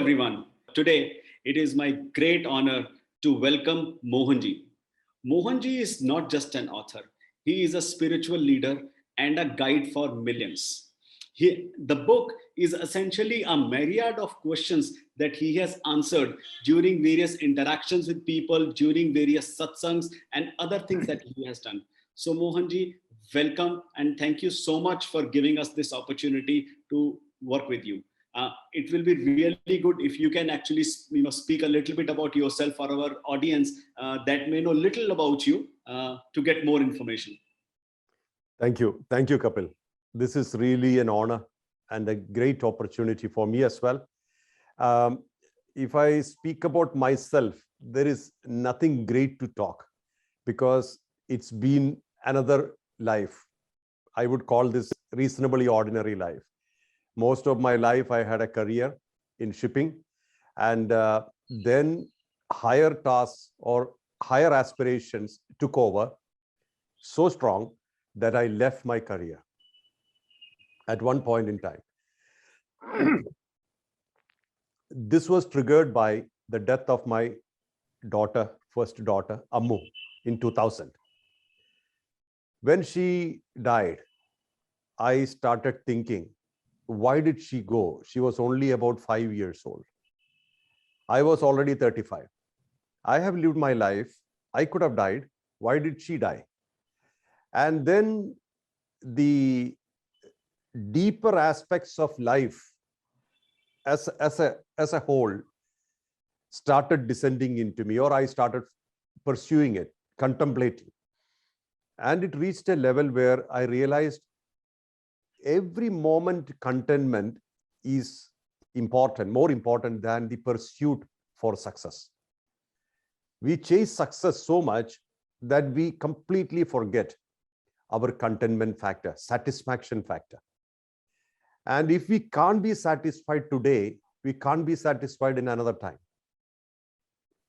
everyone. Today, it is my great honor to welcome Mohanji. Mohanji is not just an author, he is a spiritual leader and a guide for millions. The book is essentially a myriad of questions that he has answered during various interactions with people, during various satsangs, and other things that he has done. So, Mohanji, welcome and thank you so much for giving us this opportunity to work with you. It will be really good if you can actually speak a little bit about yourself for our audience that may know little about you to get more information. Thank you, Kapil. This is really an honor and a great opportunity for me as well. If I speak about myself, there is nothing great to talk because it's been another life. I would call this reasonably ordinary life. Most of my life, I had a career in shipping, and then higher tasks or higher aspirations took over so strong that I left my career at one point in time. This was triggered by the death of my first daughter, Ammu, in 2000. When she died, I started thinking, why did she go? She was only about 5 years old. I was already 35. I have lived my life. I could have died. Why did she die? And then the deeper aspects of life as a whole started descending into me, or I started pursuing it, contemplating. And it reached a level where I realized every moment contentment is important, more important than the pursuit for success. We chase success so much that we completely forget our contentment factor, satisfaction factor. And if we can't be satisfied today, we can't be satisfied in another time.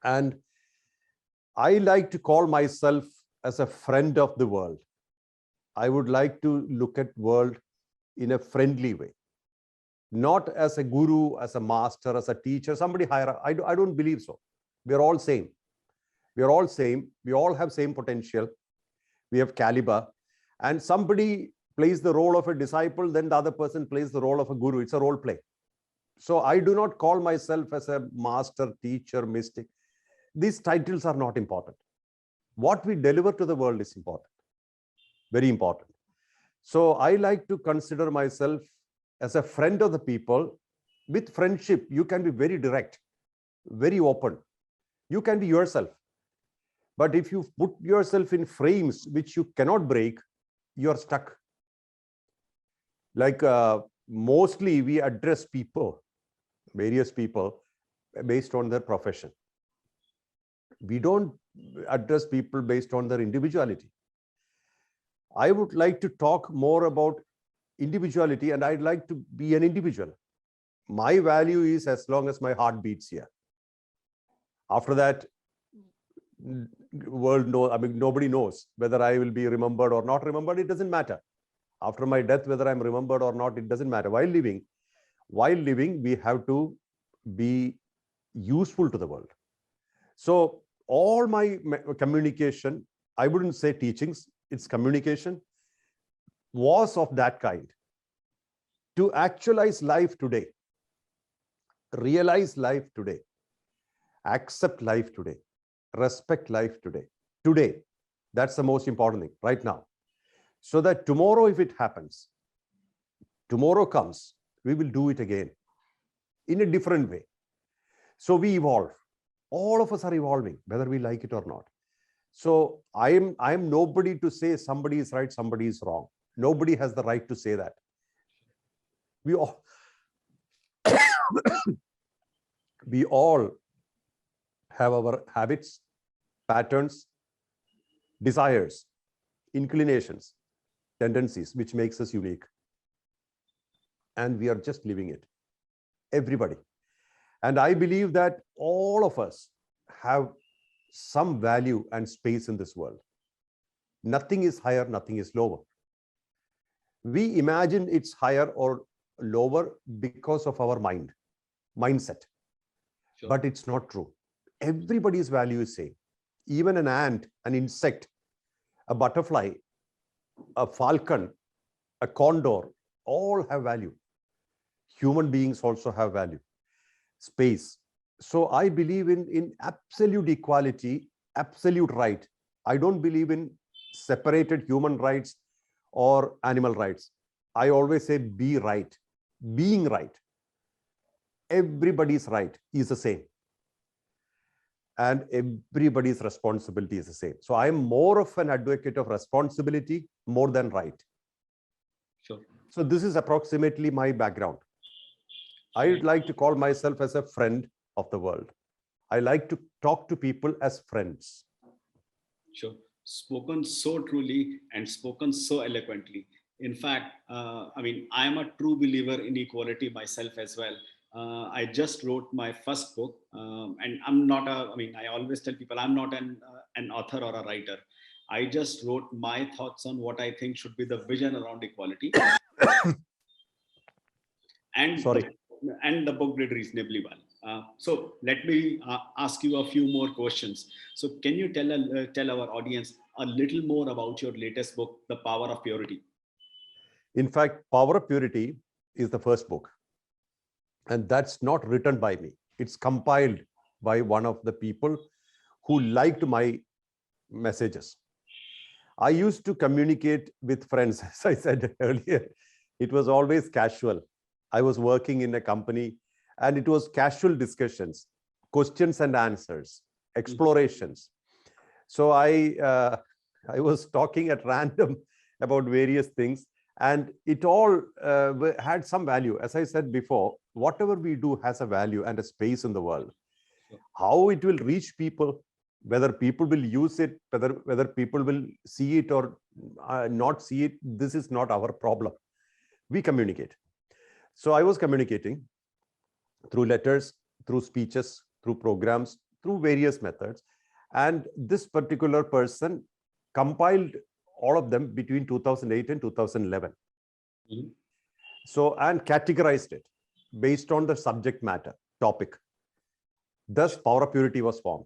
And I like to call myself as a friend of the world. I would like to look at world in a friendly way, not as a guru, as a master, as a teacher, somebody higher. I don't believe so. We are all same. We are all same. We all have same potential. We have caliber. And somebody plays the role of a disciple, then the other person plays the role of a guru. It's a role play. So I do not call myself as a master, teacher, mystic. These titles are not important. What we deliver to the world is important. Very important. So I like to consider myself as a friend of the people. With friendship, you can be very direct, very open. You can be yourself. But if you put yourself in frames which you cannot break, you're stuck. Like mostly we address people, various people, based on their profession. We don't address people based on their individuality. I would like to talk more about individuality, and I'd like to be an individual. My value is as long as my heart beats here. After that, nobody knows whether I will be remembered or not remembered. It doesn't matter. After my death, whether I'm remembered or not, it doesn't matter. While living, we have to be useful to the world. So all my communication, I wouldn't say teachings, it's communication, was of that kind. To actualize life today, realize life today, accept life today, respect life today. Today, that's the most important thing right now. So that tomorrow, if it happens, tomorrow comes, we will do it again in a different way. So we evolve. All of us are evolving, whether we like it or not. So I am nobody to say somebody is right, somebody is wrong. Nobody has the right to say that. We all, we all have our habits, patterns, desires, inclinations, tendencies, which makes us unique. And we are just living it. Everybody. And I believe that all of us have some value and space in this world. Nothing is higher, nothing is lower. We imagine it's higher or lower because of our mindset. Sure. But it's not true. Everybody's value is same. Even an ant, an insect, a butterfly, a falcon, a condor, all have value. Human beings also have value. Space. So I believe in absolute equality, absolute right. I don't believe in separated human rights or animal rights. I always say be right. Being right. Everybody's right is the same. And everybody's responsibility is the same. So I'm more of an advocate of responsibility more than right. Sure. So this is approximately my background. I would like to call myself as a friend of the world. I like to talk to people as friends. Sure. Spoken so truly and spoken so eloquently. In fact, I mean, I am a true believer in equality myself as well. I just wrote my first book, and I'm not a. I mean, I always tell people I'm not an author or a writer. I just wrote my thoughts on what I think should be the vision around equality, and Sorry. the book did reasonably well. So let me ask you a few more questions. So can you tell our audience a little more about your latest book, The Power of Purity? In fact, Power of Purity is the first book. And that's not written by me. It's compiled by one of the people who liked my messages. I used to communicate with friends, as I said earlier. It was always casual. I was working in a company and it was casual discussions, questions and answers, explorations. So I was talking at random about various things, and it all had some value. As I said before, whatever we do has a value and a space in the world. How it will reach people, whether people will use it, whether people will see it or not see it, this is not our problem. We communicate. So I was communicating through letters, through speeches, through programs, through various methods. And this particular person compiled all of them between 2008 and 2011. Mm-hmm. So, and categorized it based on the subject matter, topic. Thus, Power of Purity was formed.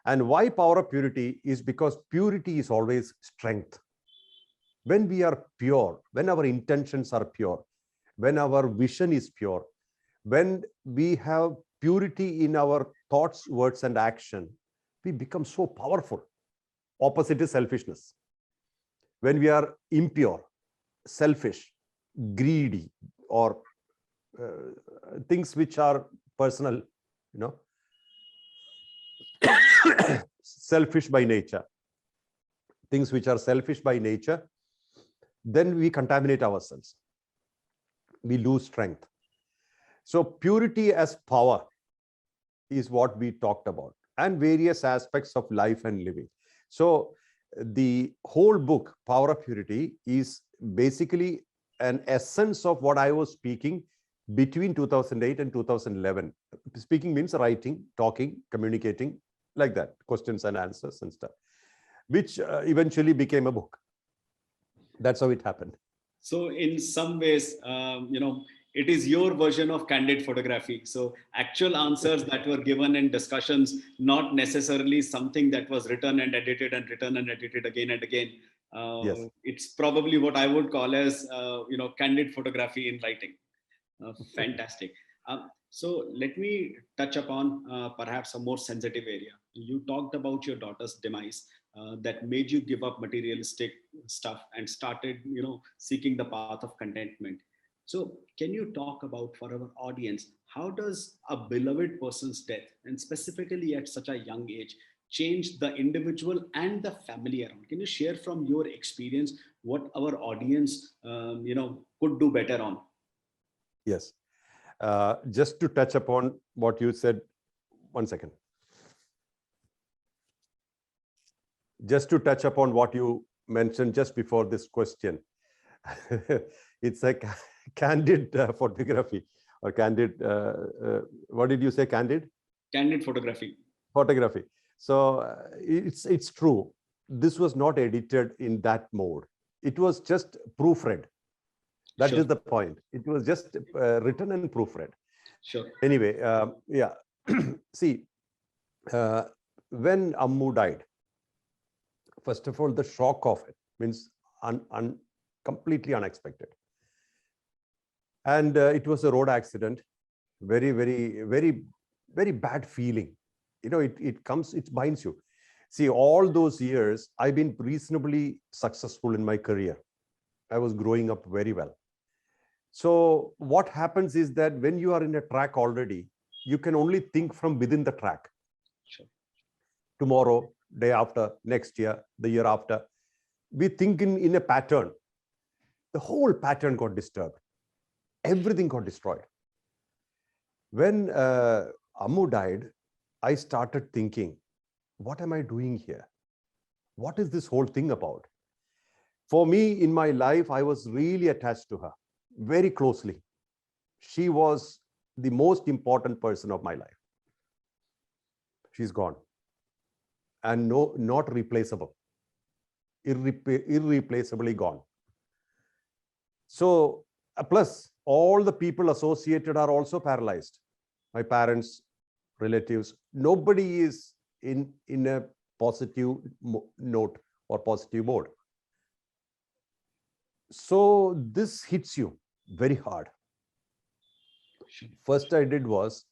And why Power of Purity is because purity is always strength. When we are pure, when our intentions are pure, when our vision is pure, when we have purity in our thoughts, words, and action, we become so powerful. Opposite is selfishness. When we are impure, selfish, greedy, or things which are personal, selfish by nature, things which are selfish by nature, then we contaminate ourselves. We lose strength. So purity as power is what we talked about, and various aspects of life and living. So the whole book, Power of Purity, is basically an essence of what I was speaking between 2008 and 2011. Speaking means writing, talking, communicating, like that, questions and answers and stuff, which eventually became a book. That's how it happened. So in some ways, it is your version of candid photography. So actual answers that were given in discussions, not necessarily something that was written and edited and written and edited again and again. Yes. It's probably what I would call as, candid photography in writing. Fantastic. So let me touch upon perhaps a more sensitive area. You talked about your daughter's demise that made you give up materialistic stuff and started, seeking the path of contentment. So can you talk about, for our audience, how does a beloved person's death, and specifically at such a young age, change the individual and the family around? Can you share from your experience what our audience, could do better on? Yes. Just to touch upon what you said, 1 second. Just to touch upon what you mentioned just before this question. It's a candid photography or candid, what did you say, candid? Candid photography. Photography. So it's true. This was not edited in that mode. It was just proofread. That Sure. is the point. It was just written and proofread. Sure. Anyway, yeah. See, when Ammu died, first of all, the shock of it means completely unexpected. And it was a road accident, very, very, very, very bad feeling. You know, it binds you. See, all those years, I've been reasonably successful in my career. I was growing up very well. So what happens is that when you are in a track already, you can only think from within the track. Sure. Tomorrow, day after, next year, the year after. We think in a pattern. The whole pattern got disturbed. Everything got destroyed. When Ammu died, I started thinking, what am I doing here? What is this whole thing about? For me, in my life, I was really attached to her very closely. She was the most important person of my life. She's gone. And not replaceable. Irreplaceably gone. So, plus, all the people associated are also paralyzed. My parents, relatives, nobody is in a positive note or positive mode. So this hits you very hard. First I did was,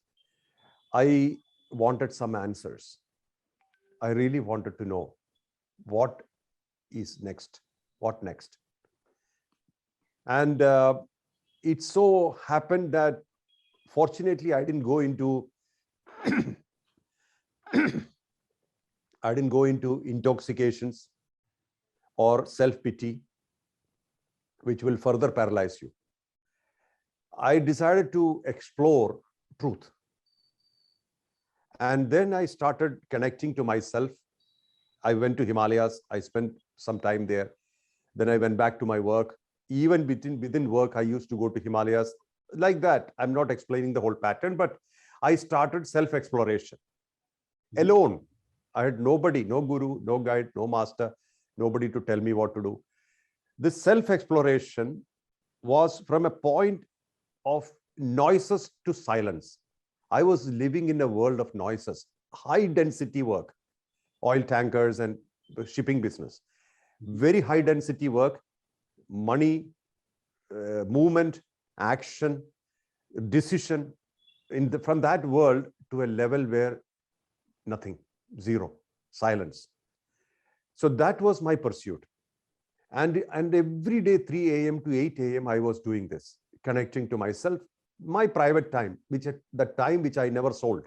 I wanted some answers. I really wanted to know what is next, what next. And it so happened that fortunately I didn't go into intoxications or self-pity, which will further paralyze you. I decided to explore truth. And then I started connecting to myself. I went to Himalayas. I spent some time there. Then I went back to my work. Even within work, I used to go to Himalayas. Like that. I'm not explaining the whole pattern, but I started self-exploration. Alone. I had nobody, no guru, no guide, no master, nobody to tell me what to do. This self-exploration was from a point of noises to silence. I was living in a world of noises, high density work, oil tankers and the shipping business, very high density work, money, movement, action, decision, from that world to a level where nothing, zero, silence. So that was my pursuit. And every day, 3 a.m. to 8 a.m., I was doing this, connecting to myself, my private time, the time which I never sold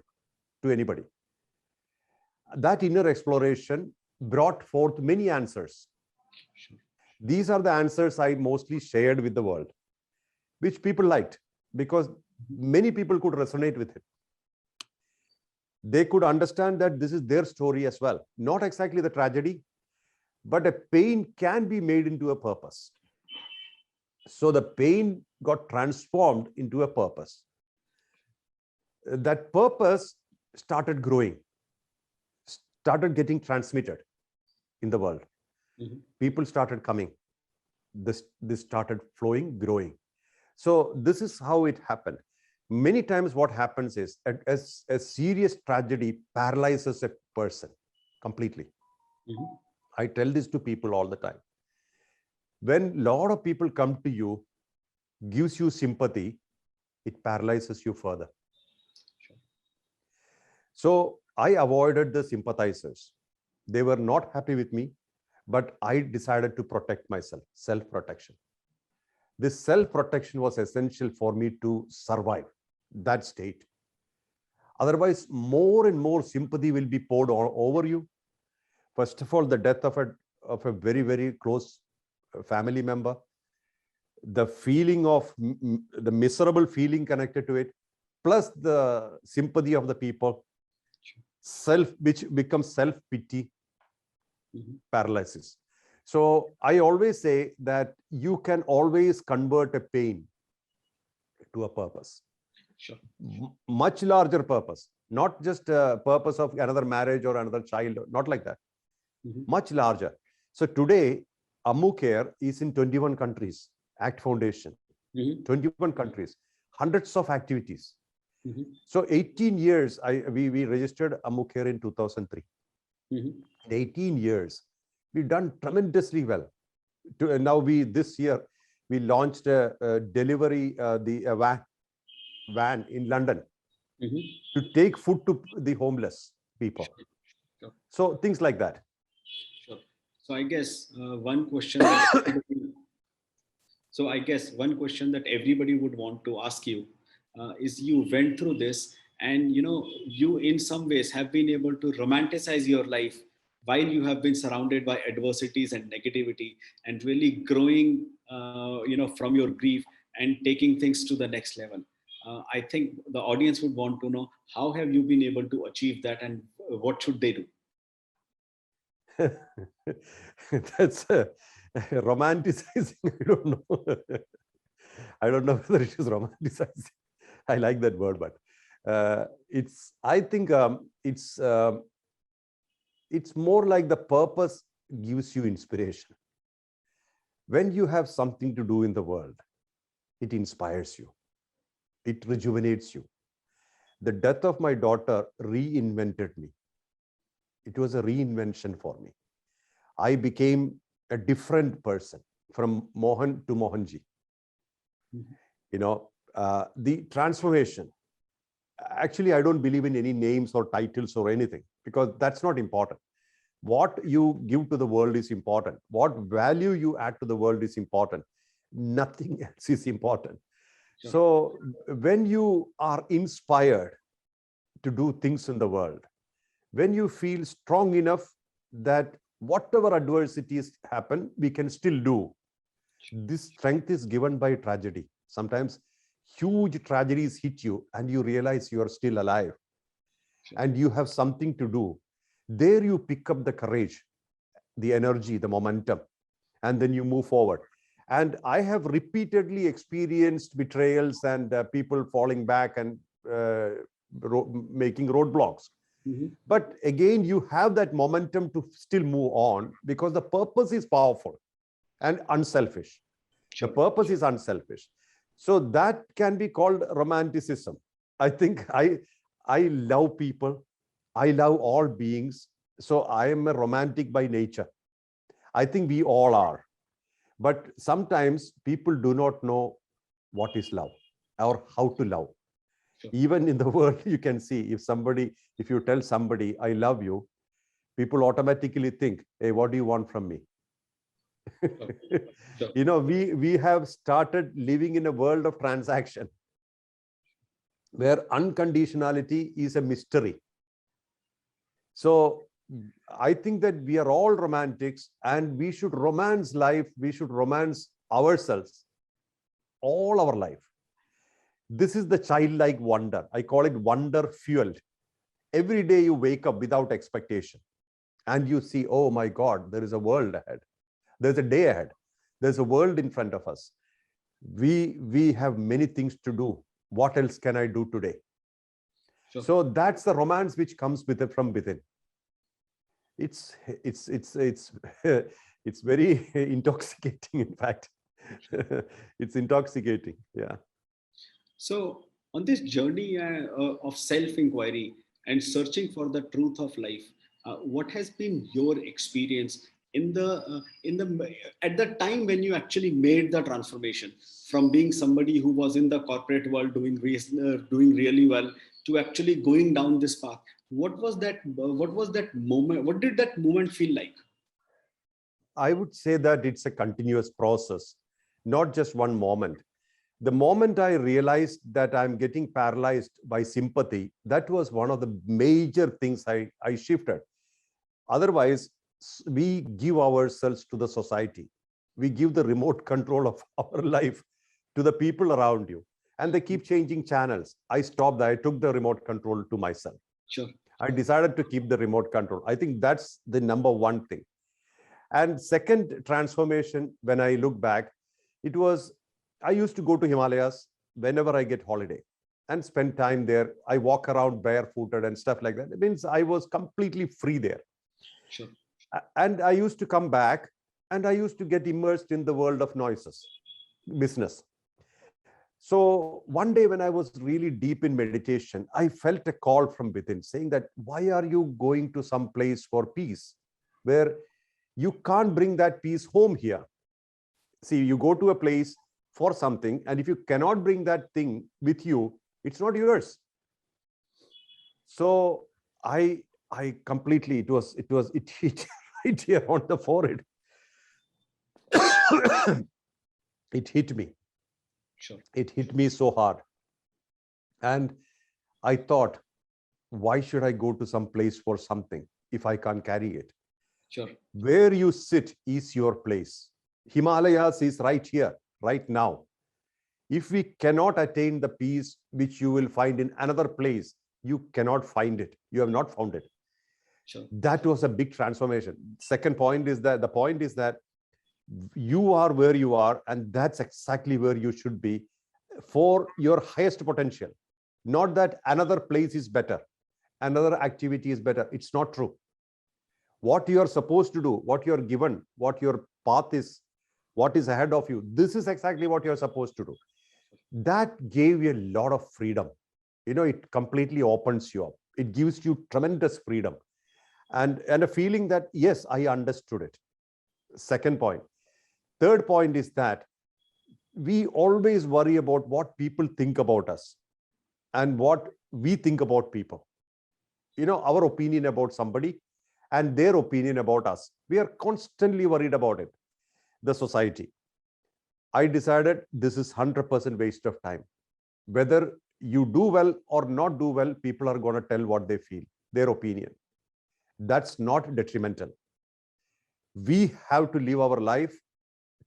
to anybody. That inner exploration brought forth many answers. These are the answers I mostly shared with the world, which people liked because many people could resonate with it. They could understand that this is their story as well. Not exactly the tragedy, but a pain can be made into a purpose. So the pain got transformed into a purpose. That purpose started growing, started getting transmitted in the world. People started coming. This started flowing, growing. So this is how it happened. Many times what happens is a serious tragedy paralyzes a person completely. I tell this to people all the time. When a lot of people come to you, gives you sympathy, it paralyzes you further. So I avoided the sympathizers. They were not happy with me, but I decided to protect myself, self-protection. This self-protection was essential for me to survive that state. Otherwise, more and more sympathy will be poured over you. First of all, the death of a very, very close family member, the feeling of the miserable feeling connected to it, plus the sympathy of the people, which becomes self-pity, paralysis. So I always say that you can always convert a pain to a purpose. Sure. Much larger purpose, not just a purpose of another marriage or another child, not like that. Much larger. So today, Ammu Care is in 21 countries, ACT Foundation, 21 countries, hundreds of activities. So 18 years, we registered Amuk here in 2003. In 18 years, we've done tremendously well. Now this year, we launched a delivery, van in London to take food to the homeless people. Sure. So things like that. Sure. So I guess one question that one question that everybody would want to ask you is, you went through this, and you in some ways have been able to romanticize your life while you have been surrounded by adversities and negativity, and really growing from your grief and taking things to the next level. I think the audience would want to know, how have you been able to achieve that, and what should they do? That's romanticizing. I don't know. I don't know whether it is romanticizing. I like that word, but I think it's more like the purpose gives you inspiration. When you have something to do in the world, it inspires you. It rejuvenates you. The death of my daughter reinvented me. It was a reinvention for me. I became a different person from Mohan to Mohanji. The transformation. Actually, I don't believe in any names or titles or anything, because that's not important. What you give to the world is important. What value you add to the world is important. Nothing else is important. Sure. So when you are inspired to do things in the world, when you feel strong enough that whatever adversities happen, we can still do. This strength is given by tragedy. Sometimes huge tragedies hit you and you realize you are still alive. Sure. And you have something to do. There you pick up the courage, the energy, the momentum, and then you move forward. And I have repeatedly experienced betrayals and people falling back and making roadblocks. But again, you have that momentum to still move on, because the purpose is powerful and unselfish. Sure. The purpose is unselfish. So that can be called romanticism. I think I love people. I love all beings. So I am a romantic by nature. I think we all are. But sometimes people do not know what is love or how to love. Sure. Even in the world, you can see if you tell somebody, I love you, people automatically think, hey, what do you want from me? Sure. We have started living in a world of transaction where unconditionality is a mystery. So I think that we are all romantics, and we should romance life. We should romance ourselves all our life. This is the childlike wonder. I call it wonder fueled. Every day you wake up without expectation and you see, oh my God, there is a world ahead. There's a day ahead. There's a world in front of us. We have many things to do. What else can I do today? Sure. So that's the romance which comes from within. It's very intoxicating, in fact. It's intoxicating. Yeah. So on this journey of self-inquiry and searching for the truth of life, what has been your experience at the time when you actually made the transformation from being somebody who was in the corporate world doing really well to actually going down this path? What was that moment? What did that moment feel like? I would say that it's a continuous process, not just one moment. The moment I realized that I'm getting paralyzed by sympathy, that was one of the major things I shifted. Otherwise, we give ourselves to the society. We give the remote control of our life to the people around you, and they keep changing channels. I stopped that. I took the remote control to myself. Sure. I decided to keep the remote control. I think that's the number one thing. And second transformation, when I look back, it was, I used to go to Himalayas whenever I get holiday and spend time there. I walk around barefooted and stuff like that. It means I was completely free there. Sure. And I used to come back and I used to get immersed in the world of noises, business. So one day when I was really deep in meditation, I felt a call from within saying that, why are you going to some place for peace where you can't bring that peace home here? See, you go to a place for something, and if you cannot bring that thing with you, it's not yours. So I completely, it hit right here on the forehead. It hit me. Sure. It hit me so hard. And I thought, why should I go to some place for something if I can't carry it? Sure. Where you sit is your place. Himalayas is right here, right now. If we cannot attain the peace which you will find in another place, you cannot find it. You have not found it. Sure. That was a big transformation. Second point is that the point is that you are where you are, and that's exactly where you should be for your highest potential. Not that another place is better, another activity is better. It's not true. What you are supposed to do, what you are given, what your path is, what is ahead of you, this is exactly what you're supposed to do. That gave you a lot of freedom. It completely opens you up. It gives you tremendous freedom and a feeling that, yes, I understood it. Second point. Third point is that we always worry about what people think about us and what we think about people. Our opinion about somebody and their opinion about us. We are constantly worried about it. The society. I decided this is 100% waste of time. Whether you do well or not do well, people are going to tell what they feel, their opinion. That's not detrimental. We have to live our life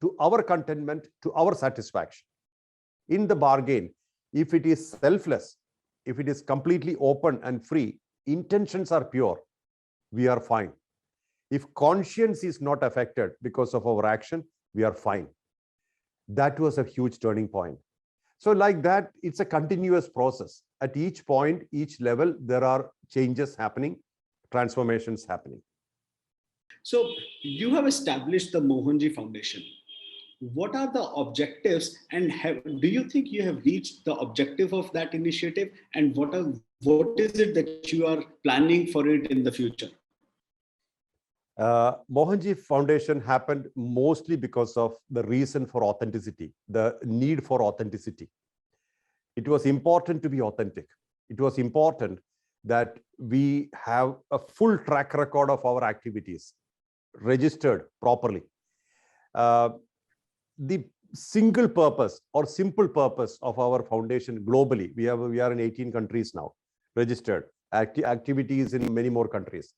to our contentment, to our satisfaction. In the bargain, if it is selfless, if it is completely open and free, intentions are pure, we are fine. If conscience is not affected because of our action, we are fine. That was a huge turning point. So like that, it's a continuous process. At each point, each level, there are changes happening, transformations happening. So you have established the Mohanji Foundation. What are the objectives, and do you think you have reached the objective of that initiative, and what is it that you are planning for it in the future? Mohanji Foundation happened mostly because of the reason for authenticity, the need for authenticity. It was important to be authentic. It was important that we have a full track record of our activities registered properly. The single purpose or simple purpose of our foundation globally, we are in 18 countries now, registered activities in many more countries.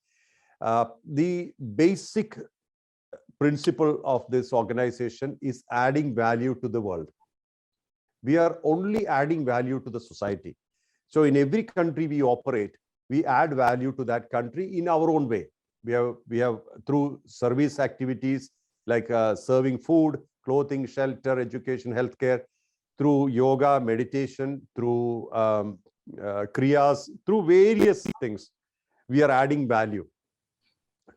The basic principle of this organization is adding value to the world. We are only adding value to the society. So in every country we operate, we add value to that country in our own way. We have through service activities like serving food, clothing, shelter, education, healthcare, through yoga, meditation, through kriyas, through various things, we are adding value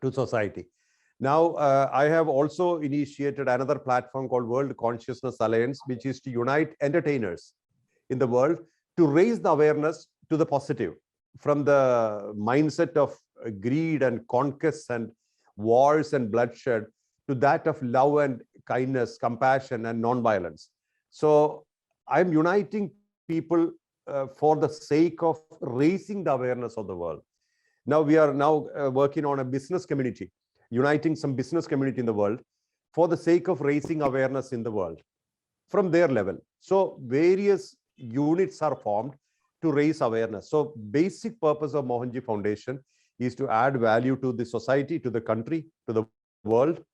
to society. Now, I have also initiated another platform called World Consciousness Alliance, which is to unite entertainers in the world to raise the awareness to the positive, from the mindset of greed and conquest and wars and bloodshed to that of love and kindness, compassion and non-violence. So I'm uniting people for the sake of raising the awareness of the world. Now we are working on a business community, uniting some business community in the world for the sake of raising awareness in the world from their level. So various units are formed to raise awareness. So basic purpose of Mohanji Foundation is to add value to the society, to the country, to the world,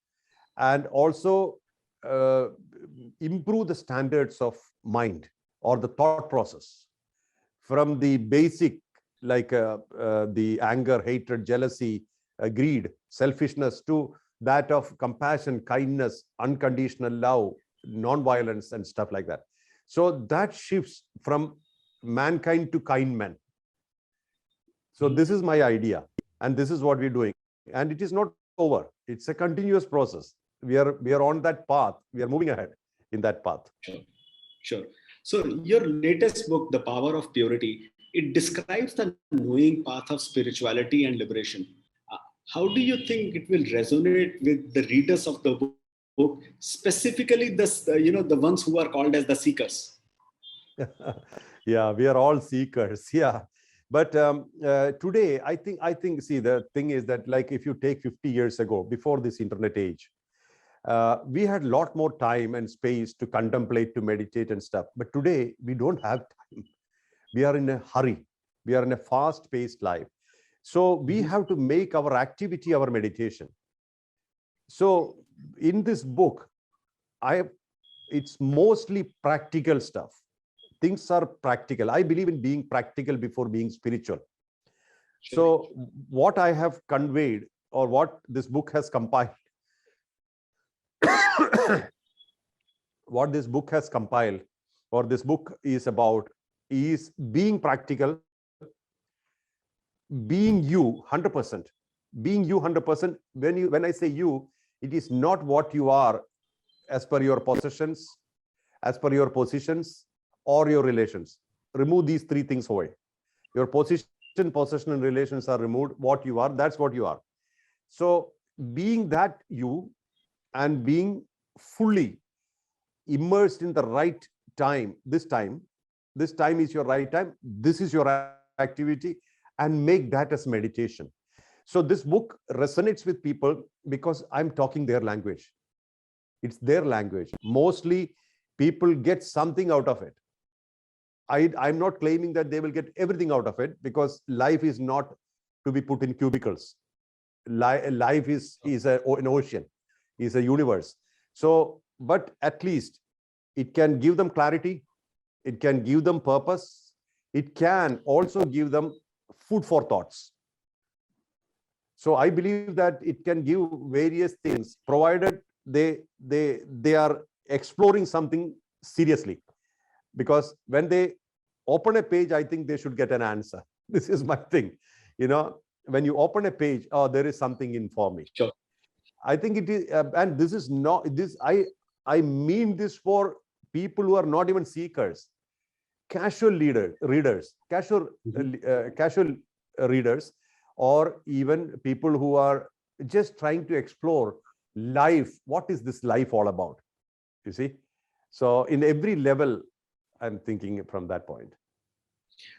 and also improve the standards of mind or the thought process from the basic like the anger, hatred, jealousy, greed, selfishness to that of compassion, kindness, unconditional love, non-violence and stuff like that. So that shifts from mankind to kind men. So this is my idea and this is what we're doing. And it is not over. It's a continuous process. We are on that path. We are moving ahead in that path. Sure. Sure. So your latest book, The Power of Purity, it describes the knowing path of spirituality and liberation. Uh, How do you think it will resonate with the readers of the book, specifically the ones who are called as the seekers? Yeah, we are all seekers. Yeah. But today, I think, see, the thing is that, like, if you take 50 years ago, before this internet age, we had a lot more time and space to contemplate, to meditate and stuff. But today, we don't have time. We are in a hurry. We are in a fast-paced life. So we Mhm. have to make our activity our meditation. So in this book, it's mostly practical stuff. Things are practical. I believe in being practical before being spiritual. Sure. So what I have conveyed, or what this book has compiled, what this book has compiled, or this book is about, is being practical, being you 100%. Being you 100%. When I say you, it is not what you are as per your possessions, as per your positions, or your relations. Remove these three things away. Your position, possession, and relations are removed. What you are, that's what you are. So being that you, and being fully immersed in the right time, this time is your right time, this is your activity, and make that as meditation. So this book resonates with people because I'm talking their language. It's their language. Mostly people get something out of it. I'm not claiming that they will get everything out of it, because life is not to be put in cubicles. Life is an ocean, is a universe. So, but at least it can give them clarity. It can give them purpose. It can also give them food for thoughts. So I believe that it can give various things, provided they are exploring something seriously. Because when they open a page, I think they should get an answer. This is my thing. When you open a page, oh, there is something in for me. Sure. I think it is, and this is not this. I mean this for people who are not even seekers, casual readers, casual readers, or even people who are just trying to explore life. What is this life all about? You see, so in every level, I'm thinking from that point.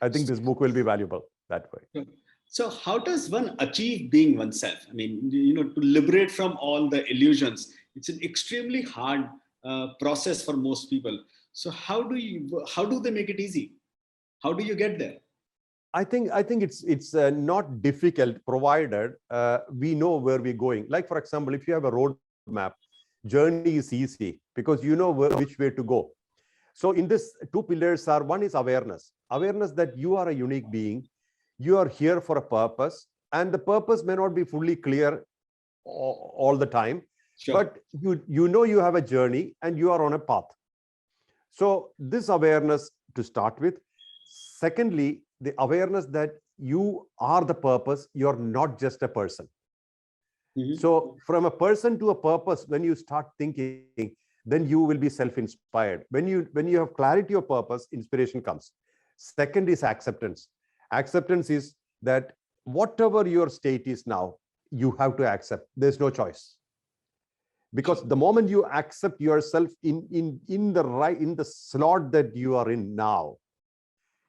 I think this book will be valuable that way. Sure. So, how does one achieve being oneself? I mean, to liberate from all the illusions, it's an extremely hard process for most people. So, how do they make it easy? How do you get there? I think it's not difficult, provided we know where we're going. Like, for example, if you have a road map, journey is easy because you know which way to go. So in this, two pillars are: one is awareness that you are a unique being, you are here for a purpose, and the purpose may not be fully clear all the time. Sure. But you know you have a journey and you are on a path. So this awareness to start with. Secondly, the awareness that you are the purpose, you're not just a person. Mhm. So from a person to a purpose, when you start thinking, then you will be self-inspired. When you have clarity of purpose, inspiration comes. Second is acceptance. Acceptance is that whatever your state is now, you have to accept. There's no choice. Because the moment you accept yourself in the slot that you are in now,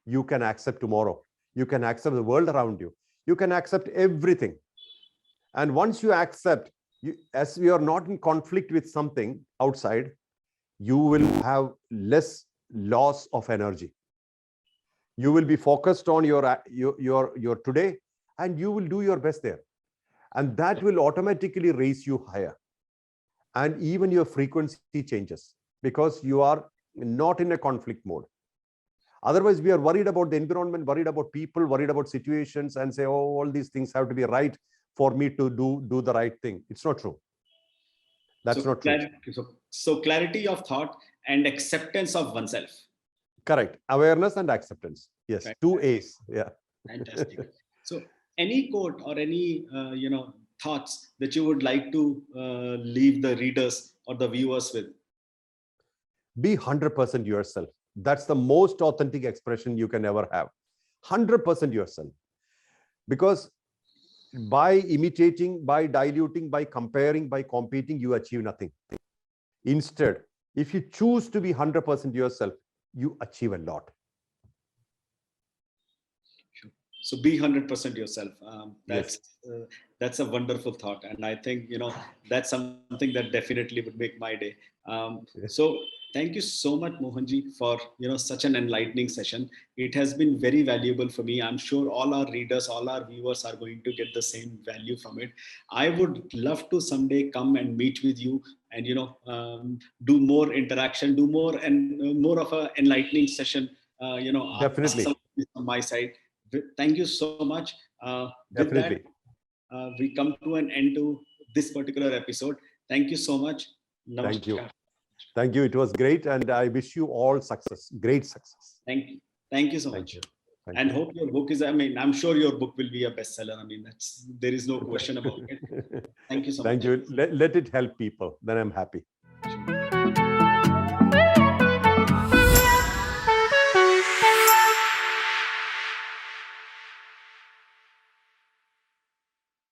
you can accept tomorrow. You can accept the world around you. You can accept everything. And once you accept, as you are not in conflict with something outside, you will have less loss of energy. You will be focused on your today, and you will do your best there. And that will automatically raise you higher. And even your frequency changes because you are not in a conflict mode. Otherwise, we are worried about the environment, worried about people, worried about situations, and say, oh, all these things have to be right for me to do the right thing. It's not true. That's not true. So clarity of thought and acceptance of oneself. Correct. Awareness and acceptance. Yes. Right. 2 A's. Yeah. Fantastic. So, any quote or any thoughts that you would like to leave the readers or the viewers with? Be 100% yourself. That's the most authentic expression you can ever have. 100% yourself. Because by imitating, by diluting, by comparing, by competing, you achieve nothing. Instead, if you choose to be 100% yourself, you achieve a lot. So be 100% yourself. That's a wonderful thought, and I think that's something that definitely would make my day. So thank you so much, Mohanji, for such an enlightening session. It has been very valuable for me. I'm sure all our readers, all our viewers are going to get the same value from it. I would love to someday come and meet with you, and do more interaction, do more and more of a enlightening session. Definitely. From my side. Thank you so much. With Definitely. that, we come to an end to this particular episode. Thank you so much. Namaskar. Thank you. Thank you. It was great. And I wish you all success, great success. Thank you. Thank you so Thank much. you. And hope your book is, I'm sure your book will be a bestseller. There is no question about it. Thank you so much. Thank you. Let it help people. Then I'm happy.